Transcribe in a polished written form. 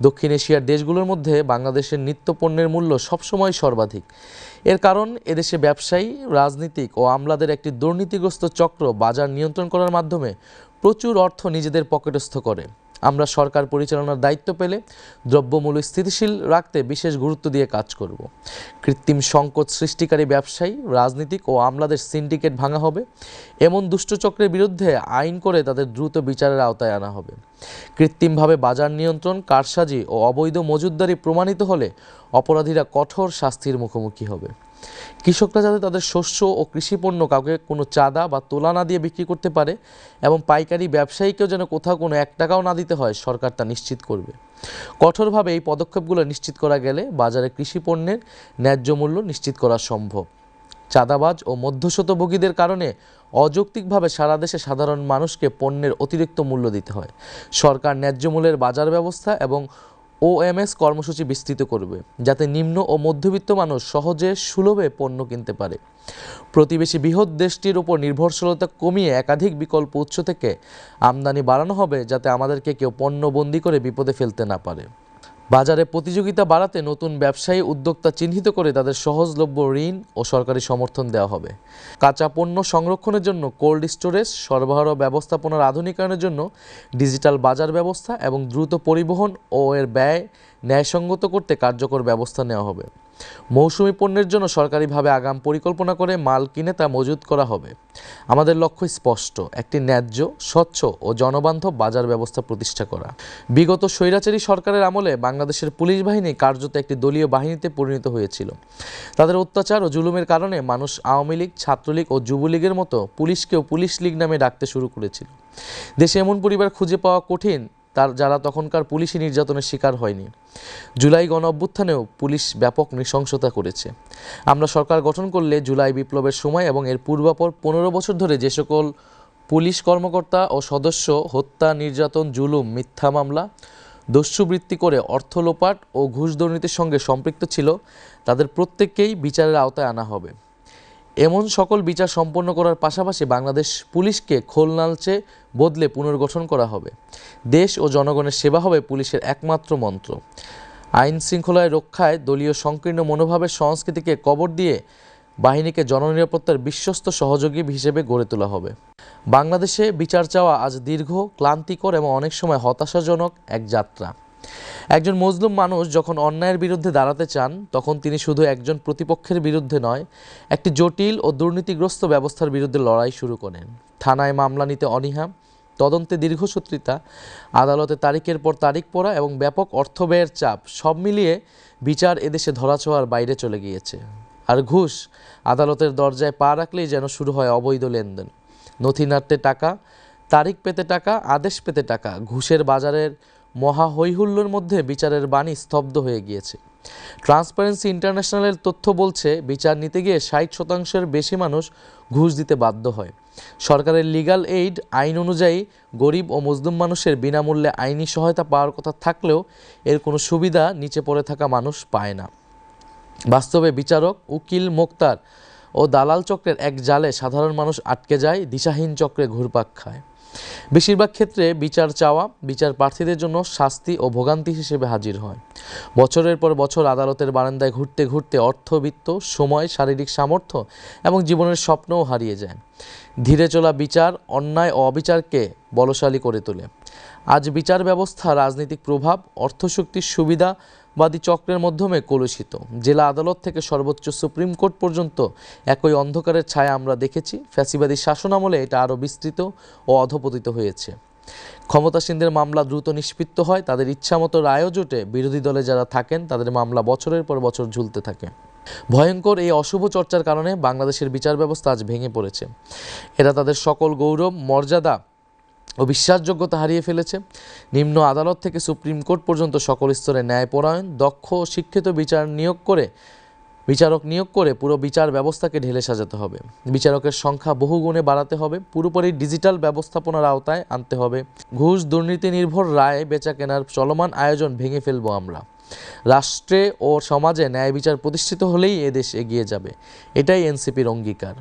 দক্ষিণ এশিয়ার দেশগুলোর মধ্যে বাংলাদেশের নিত্যপণ্যের মূল্য সবসময় সর্বাধিক। এর কারণ এদেশে ব্যবসায়ী, রাজনীতিক ও আমলাদের একটি দুর্নীতিগ্রস্ত চক্র বাজার নিয়ন্ত্রণ করার মাধ্যমে প্রচুর অর্থ নিজেদের পকেটস্থ করে। আমরা সরকার পরিচালনার দায়িত্ব পেলে দ্রব্যমূল্য স্থিতিশীল রাখতে বিশেষ গুরুত্ব দিয়ে কাজ করব। কৃত্রিম সংকট সৃষ্টিকারী ব্যবসায়ী, রাজনীতিক ও আমলাদের সিন্ডিকেট ভাঙা হবে। এমন দুষ্ট চক্রের বিরুদ্ধে আইন করে তাদের দ্রুত বিচারের আওতায় আনা হবে। কৃত্রিমভাবে বাজার নিয়ন্ত্রণ, কারসাজি ও অবৈধ মজুতদারি প্রমাণিত হলে অপরাধীরা কঠোর শাস্তির মুখোমুখি হবে। কৃষকরা যাতে তাদের শস্য ও কৃষিপণ্য কাউকে কোনো চাঁদা বা তোলা না দিয়ে বিক্রি করতে পারে এবং পাইকারি ব্যবসায়ীকেও যেন কোথাও কোনো 1 টাকাও না দিতে হয়, সরকার তা নিশ্চিত করবে। কঠোরভাবে এই পদক্ষেপগুলো নিশ্চিত করা গেলে বাজারে কৃষিপণ্যের ন্যায্য মূল্য নিশ্চিত করা সম্ভব। চাঁদাবাজ ও মধ্যস্বত্বভোগীদের কারণে অযৌক্তিকভাবে সারা দেশে সাধারণ মানুষকে পণ্যের অতিরিক্ত মূল্য দিতে হয়। সরকার ন্যায্য মূল্যের বাজার ব্যবস্থা এবং OMS কর্মসূচি বিস্তৃত করবে, যাতে নিম্ন ও মধ্যবিত্ত মানুষ সহজে সুলভে পণ্য কিনতে পারে। প্রতিবেশী বৃহৎ দেশটির উপর নির্ভরশীলতা কমিয়ে একাধিক বিকল্প উৎস থেকে আমদানি বাড়ানো হবে, যাতে আমাদেরকে কেউ পণ্যবন্দী করে বিপদে ফেলতে না পারে। বাজারে প্রতিযোগিতা বাড়াতে নতুন ব্যবসায়ী উদ্যোক্তা চিহ্নিত করে তাদের সহজলভ্য ঋণ ও সরকারি সমর্থন দেওয়া হবে। কাঁচা পণ্য সংরক্ষণের জন্য কোল্ড স্টোরেজ, সরবরাহ ব্যবস্থাপনার আধুনিকায়নের জন্য ডিজিটাল বাজার ব্যবস্থা এবং দ্রুত পরিবহন ও এর ব্যয় ন্যায়সঙ্গত করতে কার্যকর ব্যবস্থা নেওয়া হবে। মৌসুমি পণ্যের জন্য সরকারিভাবে আগাম পরিকল্পনা করে মাল কিনে তা মজুত করা হবে। আমাদের লক্ষ্য স্পষ্ট: একটি ন্যায্য, স্বচ্ছ ও জনবান্ধব বাজার ব্যবস্থা প্রতিষ্ঠা করা। বিগত স্বৈরাচারী সরকারের আমলে বাংলাদেশের পুলিশ বাহিনী কার্যত একটি দলীয় বাহিনীতে পরিণত হয়েছিল। তাদের অত্যাচার ও জুলুমের কারণে মানুষ আওয়ামী লীগ, ছাত্রলীগ ও যুবলীগের মতো পুলিশকেও পুলিশ লীগ নামে ডাকতে শুরু করেছিল। দেশে এমন পরিবার খুঁজে পাওয়া কঠিন যারা তখনকার পুলিশি নির্যাতনের শিকার হয়নি। জুলাই গণঅভ্যুত্থানেও পুলিশ ব্যাপক নৃশংসতা করেছে। আমরা সরকার গঠন করলে জুলাই বিপ্লবের সময় এবং এর পূর্বাপর 15 বছর ধরে যে সকল পুলিশ কর্মকর্তা ও সদস্য হত্যা, নির্যাতন, জুলুম, মিথ্যা মামলা, দস্যুবৃত্তি করে অর্থ লোপাট ও ঘুষ দুর্নীতির সঙ্গে সম্পৃক্ত ছিল, তাদের প্রত্যেককেই বিচারের আওতায় আনা হবে। এমন সকল বিচার সম্পন্ন করার পাশাপাশি বাংলাদেশ পুলিশকে খোলনালচে বদলে পুনর্গঠন করা হবে। দেশ ও জনগণের সেবা হবে পুলিশের একমাত্র মন্ত্র। আইন শৃঙ্খলায় রক্ষায় দলীয় সংকীর্ণ মনোভাবের সংস্কৃতিকে কবর দিয়ে বাহিনীকে জননিরাপত্তার বিশ্বস্ত সহযোগী হিসেবে গড়ে তোলা হবে। বাংলাদেশে বিচার চাওয়া আজ দীর্ঘ, ক্লান্তিকর এবং অনেক সময় হতাশাজনক এক যাত্রা। একজন মজলুম মানুষ যখন অন্যায়ের বিরুদ্ধে দাঁড়াতে চান, তখন তিনি শুধু একজন প্রতিপক্ষের বিরুদ্ধে নয়, একটি জটিল ও দুর্নীতিগ্রস্ত ব্যবস্থার বিরুদ্ধে লড়াই শুরু করেন। থানায় মামলা নিতে অনীহা, তদন্তে দীর্ঘসূত্রিতা, আদালতে তারিখের পর তারিখ পড়া এবং ব্যাপক অর্থব্যয়ের চাপ, সব মিলিয়ে বিচার এদেশে ধরাছোঁয়ার বাইরে চলে গিয়েছে। আর ঘুষ, আদালতের দরজায় পা রাখলেই যেন শুরু হয় অবৈধ লেনদেন। নথি নাড়তে টাকা, তারিখ পেতে টাকা, আদেশ পেতে টাকা। ঘুষের বাজারের মহা হৈহুল্লোর মধ্যে বিচারের বাণী স্তব্ধ হয়ে গিয়েছে। ট্রান্সপারেন্সি ইন্টারন্যাশনালের তথ্য বলছে, বিচার নিতে গিয়ে 60%-এর বেশি মানুষ ঘুষ দিতে বাধ্য হয়। সরকারের লিগ্যাল এইড আইন অনুযায়ী গরিব ও মজলুম মানুষের বিনামূল্যে আইনি সহায়তা পাওয়ার কথা থাকলেও এর কোনো সুবিধা নিচে পড়ে থাকা মানুষ পায় না। বাস্তবে বিচারক, উকিল, মোক্তার ও দালাল চক্রের এক জালে সাধারণ মানুষ আটকে যায়, দিশাহীন চক্রে ঘুরপাক খায়। বেশিরভাগ ক্ষেত্রে বিচার চাওয়া বিচার প্রার্থীদের জন্য শাস্তি ও ভোগান্তি হিসেবে হাজির হয়। বছরের পর বছর আদালতের বারান্দায় ঘুরতে ঘুরতে অর্থবিত্ত, সময়, শারীরিক সামর্থ্য এবং জীবনের স্বপ্নও হারিয়ে যায়। ধীরে চলা বিচার অন্যায় ও অবিচারকে বলশালী করে তোলে। আজ বিচার ব্যবস্থা রাজনৈতিক প্রভাব, অর্থশক্তির সুবিধাবাদী চক্রের মাধ্যমে কলুষিত। জেলা আদালত থেকে সর্বোচ্চ সুপ্রিম কোর্ট পর্যন্ত একই অন্ধকারের ছায়া আমরা দেখেছি। ফ্যাসিবাদী শাসনামলে এটা আরও বিস্তৃত ও অধপতিত হয়েছে। ক্ষমতাসীনদের মামলা দ্রুত নিষ্পত্তি হয়, তাদের ইচ্ছামতো রায়ও জোটে। বিরোধী দলে যারা থাকেন তাদের মামলা বছরের পর বছর ঝুলতে থাকে। ভয়ঙ্কর এই অশুভ চর্চার কারণে বাংলাদেশের বিচার ব্যবস্থা আজ ভেঙে পড়েছে। এরা তাদের সকল গৌরব, মর্যাদা ও বিশ্বাসযোগ্যতা হারিয়ে ফেলেছে। নিম্ন আদালত থেকে সুপ্রিম কোর্ট পর্যন্ত সকল স্তরে ন্যায়পরায়ণ, দক্ষ ও শিক্ষিত বিচারক নিয়োগ করে পুরো বিচার ব্যবস্থাকে ঢেলে সাজাতে হবে। বিচারকের সংখ্যা বহুগুণে বাড়াতে হবে। পুরোপুরি ডিজিটাল ব্যবস্থাপনার আওতায় আনতে হবে। ঘুষ, দুর্নীতি নির্ভর রায় বেচা কেনার চলমান আয়োজন ভেঙে ফেলবো আমরা। রাষ্ট্রে ও সমাজে ন্যায় বিচার প্রতিষ্ঠিত হলেই এদেশ এগিয়ে যাবে। এটাই এনসিপির অঙ্গীকার।